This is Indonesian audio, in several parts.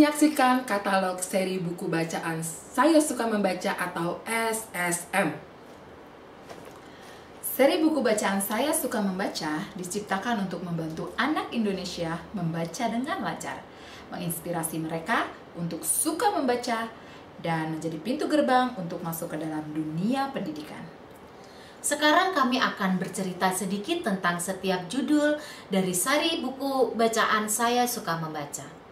menyaksikan katalog seri buku bacaan Saya Suka Membaca atau SSM. Seri buku bacaan Saya Suka Membaca diciptakan untuk membantu anak Indonesia membaca dengan lancar, menginspirasi mereka untuk suka membaca, dan menjadi pintu gerbang untuk masuk ke dalam dunia pendidikan. Sekarang kami akan bercerita sedikit tentang setiap judul dari seri buku bacaan Saya Suka Membaca.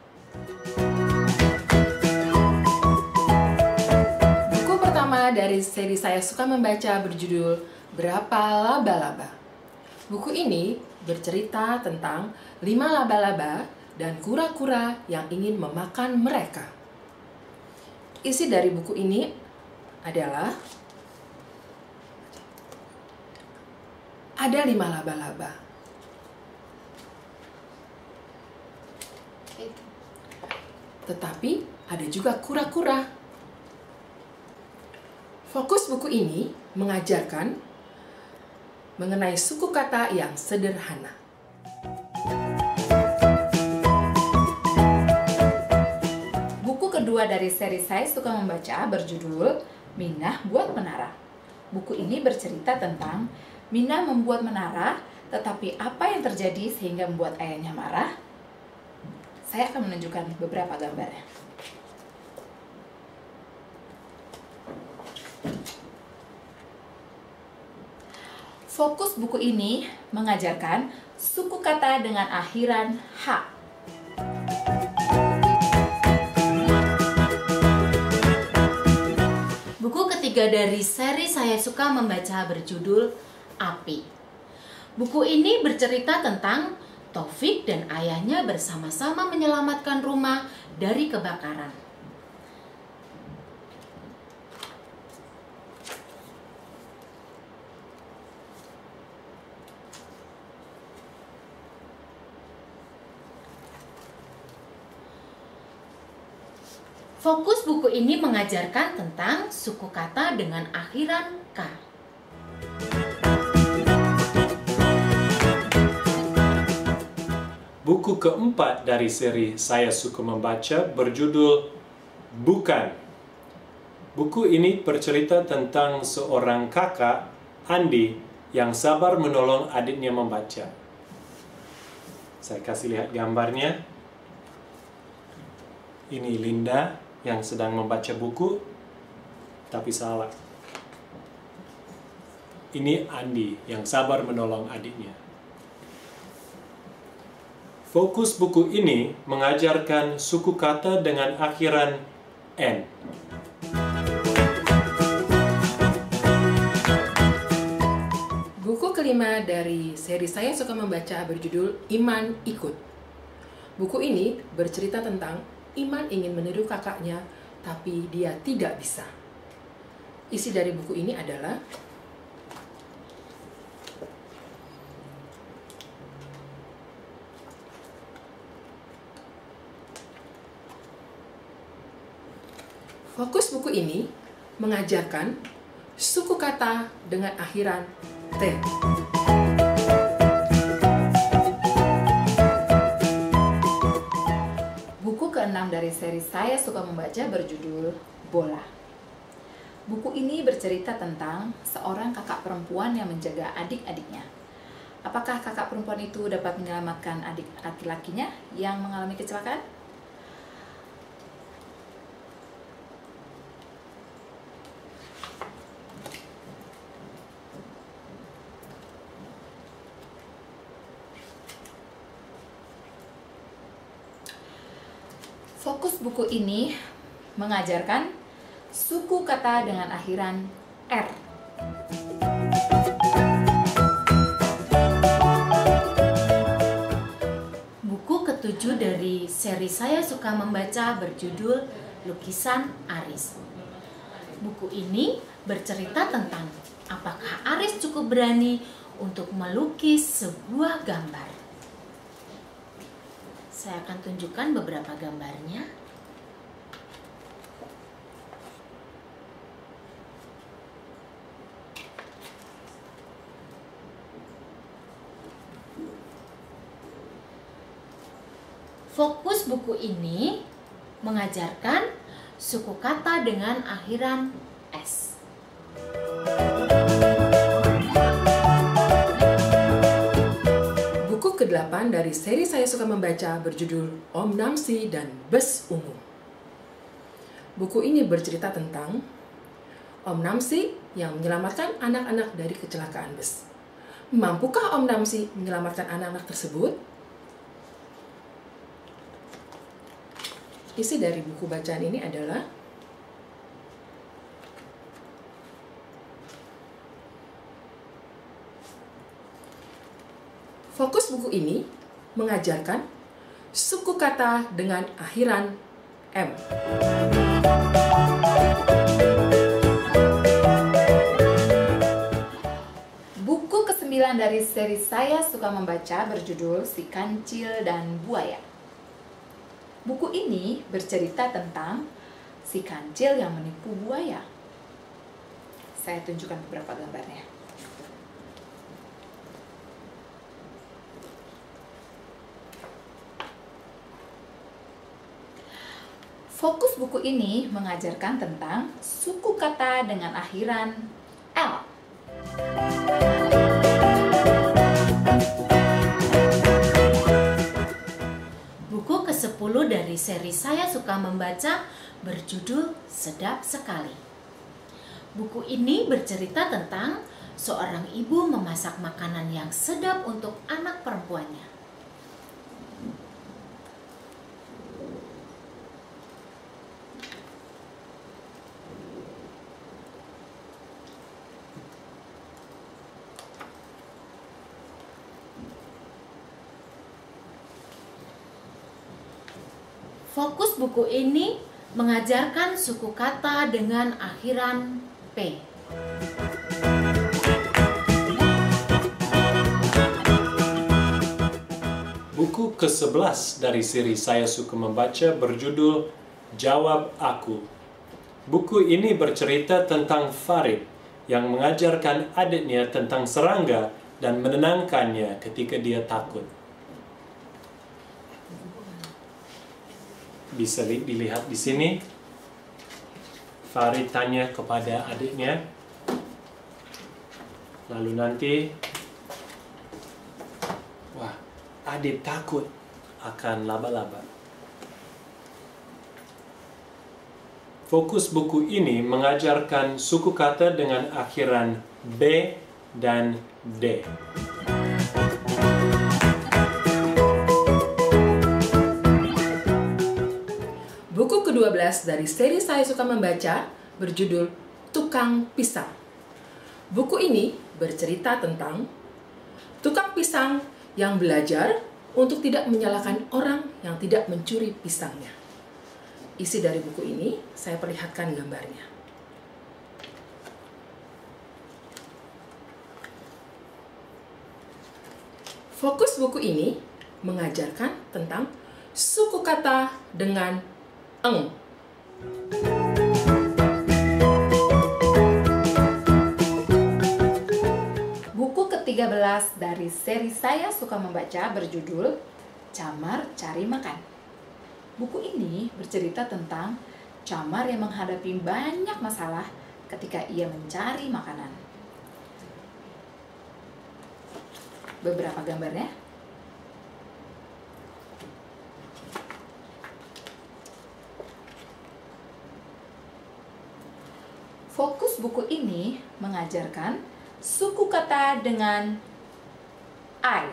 Buku pertama dari seri Saya Suka Membaca berjudul Berapa Laba-Laba. Buku ini bercerita tentang 5 laba-laba dan kura-kura yang ingin memakan mereka. Isi dari buku ini adalah ada 5 laba-laba. Tetapi ada juga kura-kura. Fokus buku ini mengajarkan mengenai suku kata yang sederhana. Buku kedua dari seri Saya Suka Membaca berjudul Minah Buat Menara. Buku ini bercerita tentang Minah membuat menara, tetapi apa yang terjadi sehingga membuat ayahnya marah? Saya akan menunjukkan beberapa gambarnya. Fokus buku ini mengajarkan suku kata dengan akhiran H. Buku ketiga dari seri Saya Suka Membaca berjudul Api. Buku ini bercerita tentang Taufik dan ayahnya bersama-sama menyelamatkan rumah dari kebakaran. Fokus buku ini mengajarkan tentang suku kata dengan akhiran K. Buku keempat dari seri Saya Suka Membaca berjudul Bukan. Buku ini bercerita tentang seorang kakak, Andi, yang sabar menolong adiknya membaca. Saya kasih lihat gambarnya. Ini Linda yang sedang membaca buku, tapi salah. Ini Andi yang sabar menolong adiknya. Fokus buku ini mengajarkan suku kata dengan akhiran N. Buku kelima dari seri Saya Suka Membaca berjudul Iman Ikut. Buku ini bercerita tentang Iman ingin meniru kakaknya, tapi dia tidak bisa. Isi dari buku ini adalah fokus buku ini mengajarkan suku kata dengan akhiran T. Keenam dari seri Saya Suka Membaca berjudul Bola. Buku ini bercerita tentang seorang kakak perempuan yang menjaga adik-adiknya. Apakah kakak perempuan itu dapat menyelamatkan adik laki-lakinya yang mengalami kecelakaan? Fokus buku ini mengajarkan suku kata dengan akhiran R. Buku ketujuh dari seri Saya Suka Membaca berjudul Lukisan Aris. Buku ini bercerita tentang apakah Aris cukup berani untuk melukis sebuah gambar. Saya akan tunjukkan beberapa gambarnya. Fokus buku ini mengajarkan suku kata dengan akhiran S. Buku ke-8 dari seri Saya Suka Membaca berjudul Om Namsi dan Bus Ungu. Buku ini bercerita tentang Om Namsi yang menyelamatkan anak-anak dari kecelakaan bus. Mampukah Om Namsi menyelamatkan anak-anak tersebut? Isi dari buku bacaan ini adalah fokus buku ini mengajarkan suku kata dengan akhiran M. Buku ke-9 dari seri Saya Suka Membaca berjudul Si Kancil dan Buaya. Buku ini bercerita tentang si kancil yang menipu buaya. Saya tunjukkan beberapa gambarnya. Fokus buku ini mengajarkan tentang suku kata dengan akhiran L. Buku ke-10 dari seri Saya Suka Membaca berjudul Sedap Sekali. Buku ini bercerita tentang seorang ibu memasak makanan yang sedap untuk anak perempuannya. Fokus buku ini mengajarkan suku kata dengan akhiran P. Buku ke-11 dari seri Saya Suka Membaca berjudul Jawab Aku. Buku ini bercerita tentang Farid yang mengajarkan adiknya tentang serangga dan menenangkannya ketika dia takut. Bisa dilihat di sini. Farid tanya kepada adiknya. Lalu nanti, wah, adik takut akan laba-laba. Fokus buku ini mengajarkan suku kata dengan akhiran B dan D. Buku ke-12 dari seri Saya Suka Membaca berjudul Tukang Pisang. Buku ini bercerita tentang tukang pisang yang belajar untuk tidak menyalahkan orang yang tidak mencuri pisangnya. Isi dari buku ini saya perlihatkan gambarnya. Fokus buku ini mengajarkan tentang suku kata dengan eng. Buku ke-13 dari seri Saya Suka Membaca berjudul Camar Cari Makan. Buku ini bercerita tentang camar yang menghadapi banyak masalah ketika ia mencari makanan. Beberapa gambarnya. Fokus buku ini mengajarkan suku kata dengan I.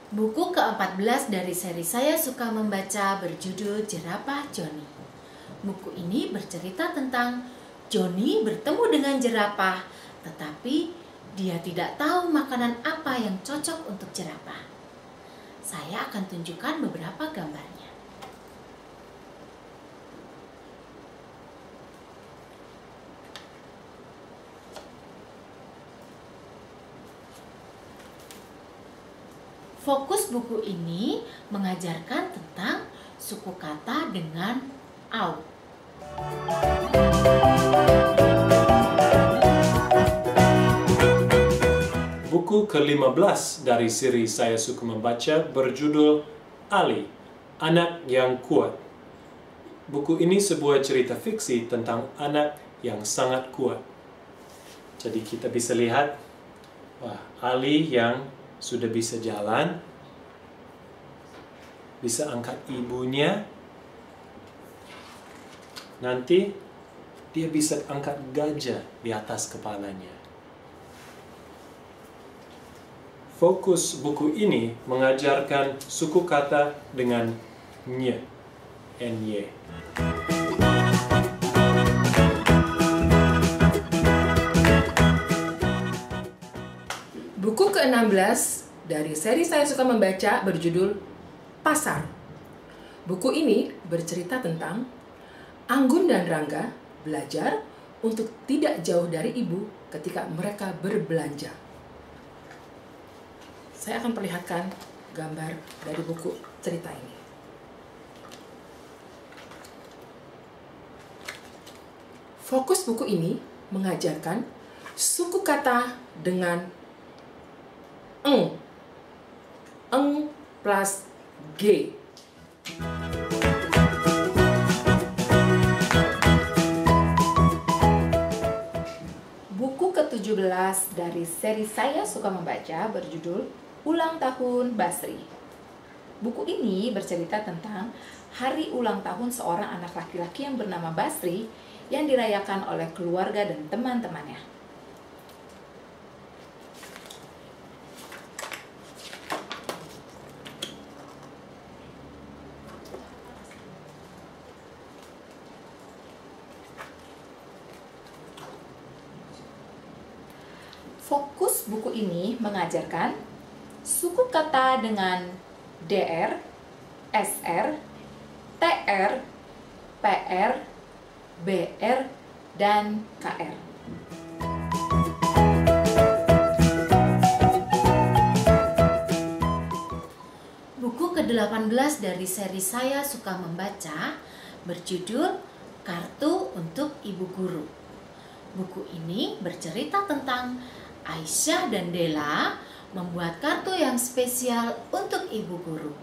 Buku ke-14 dari seri Saya Suka Membaca berjudul Jerapah Johnny. Buku ini bercerita tentang Johnny bertemu dengan jerapah, tetapi dia tidak tahu makanan apa yang cocok untuk jerapah. Saya akan tunjukkan beberapa gambarnya. Fokus buku ini mengajarkan tentang suku kata dengan au. Buku Buku ke-15 dari seri Saya Suka Membaca berjudul Ali, Anak yang Kuat. Buku ini sebuah cerita fiksi tentang anak yang sangat kuat. Jadi kita bisa lihat, Ali yang sudah bisa jalan, bisa angkat ibunya, nanti dia bisa angkat gajah di atas kepalanya. Fokus buku ini mengajarkan suku kata dengan ny, ny. Buku ke-16 dari seri Saya Suka Membaca berjudul Pasar. Buku ini bercerita tentang Anggun dan Rangga belajar untuk tidak jauh dari ibu ketika mereka berbelanja. Saya akan perlihatkan gambar dari buku cerita ini. Fokus buku ini mengajarkan suku kata dengan eng plus g. Buku ke-17 dari seri Saya Suka Membaca berjudul Ulang Tahun Basri. Buku ini bercerita tentang hari ulang tahun seorang anak laki-laki yang bernama Basri yang dirayakan oleh keluarga dan teman-temannya. Fokus buku ini mengajarkan suku kata dengan DR, SR, TR, PR, BR, dan KR. Buku ke-18 dari seri Saya Suka Membaca berjudul Kartu untuk Ibu Guru. Buku ini bercerita tentang Aisyah dan Della membuat kartu yang spesial untuk ibu guru.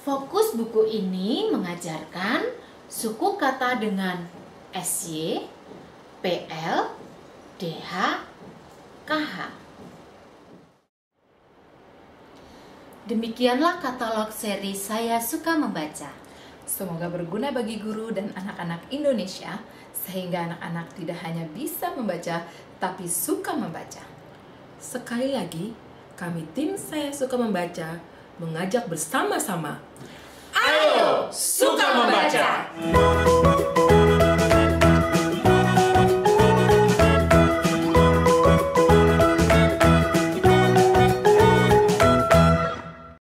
Fokus buku ini mengajarkan suku kata dengan SY, PL, DH, KH. Demikianlah katalog seri Saya Suka Membaca. Semoga berguna bagi guru dan anak-anak Indonesia, sehingga anak-anak tidak hanya bisa membaca, tapi suka membaca. Sekali lagi, kami tim Saya Suka Membaca mengajak bersama-sama. Ayo, suka membaca!